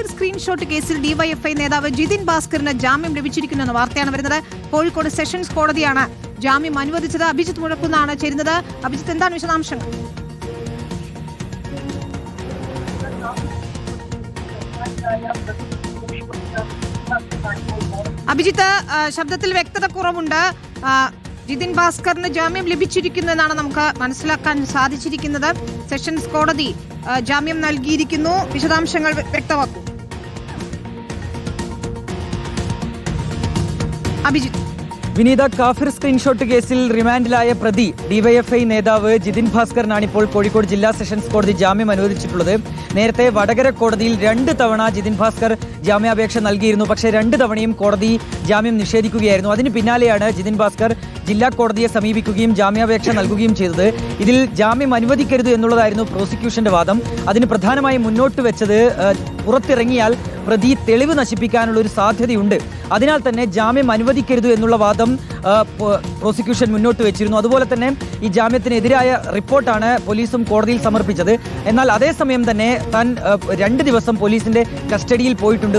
കാഫിർ സ്ക്രീൻഷോട്ട് കേസിൽ ഡിവൈഎഫ്ഐ നേതാവ് ജിതിൻ ഭാസ്കറിന് ജാമ്യം ലഭിച്ചിരിക്കുന്നുവെന്ന വാർത്തയാണ് വരുന്നത്. കോഴിക്കോട് സെഷൻസ് കോടതിയാണ് ജാമ്യം അനുവദിച്ചത്. അഭിജിത്ത് മുഴക്കുന്നാണ് ചേരുന്നത്. അഭിജിത്ത്, എന്താണ് വിശദാംശങ്ങൾ? അഭിജിത്ത്, ശബ്ദത്തിൽ വ്യക്തത കുറവുണ്ട്. ജിതിൻ ഭാസ്കറിന് ജാമ്യം ലഭിച്ചിരിക്കുന്നു എന്നാണ് നമുക്ക് മനസ്സിലാക്കാൻ സാധിച്ചിരിക്കുന്നത്. സെഷൻസ് കോടതി ജാമ്യം നൽകിയിരിക്കുന്നു. വിശദാംശങ്ങൾ വ്യക്തമാക്കൂ അഭിജിത്ത്. വിനീത, കാഫിർ സ്ക്രീൻഷോട്ട് കേസിൽ റിമാൻഡിലായ പ്രതി ഡിവൈഎഫ്ഐ നേതാവ് ജിതിൻ ഭാസ്കറിനാണ് ഇപ്പോൾ കോഴിക്കോട് ജില്ലാ സെഷൻസ് കോടതി ജാമ്യം അനുവദിച്ചിട്ടുള്ളത്. നേരത്തെ വടകര കോടതിയിൽ 2 തവണ ജിതിൻ ഭാസ്കർ ജാമ്യാപേക്ഷ നൽകിയിരുന്നു. പക്ഷേ 2 തവണയും കോടതി ജാമ്യം നിഷേധിക്കുകയായിരുന്നു. അതിന് പിന്നാലെയാണ് ജിതിൻ ഭാസ്കർ ജില്ലാ കോടതിയെ സമീപിക്കുകയും ജാമ്യാപേക്ഷ നൽകുകയും ചെയ്തത്. ഇതിൽ ജാമ്യം അനുവദിക്കരുത് എന്നുള്ളതായിരുന്നു പ്രോസിക്യൂഷന്റെ വാദം. അതിന് പ്രധാനമായും മുന്നോട്ട് വെച്ചത് പുറത്തിറങ്ങിയാൽ പ്രതി തെളിവ് നശിപ്പിക്കാനുള്ള ഒരു സാധ്യതയുണ്ട്, അതിനാൽ തന്നെ ജാമ്യം അനുവദിക്കരുത് എന്നുള്ള വാദം പ്രോസിക്യൂഷൻ മുന്നോട്ട് വെച്ചിരുന്നു. അതുപോലെ തന്നെ ഈ ജാമ്യത്തിനെതിരായ റിപ്പോർട്ടാണ് പോലീസും കോടതിയിൽ സമർപ്പിച്ചത്. എന്നാൽ അതേസമയം തന്നെ താൻ 2 ദിവസം പോലീസിന്റെ കസ്റ്റഡിയിൽ പോയിട്ടുണ്ട്.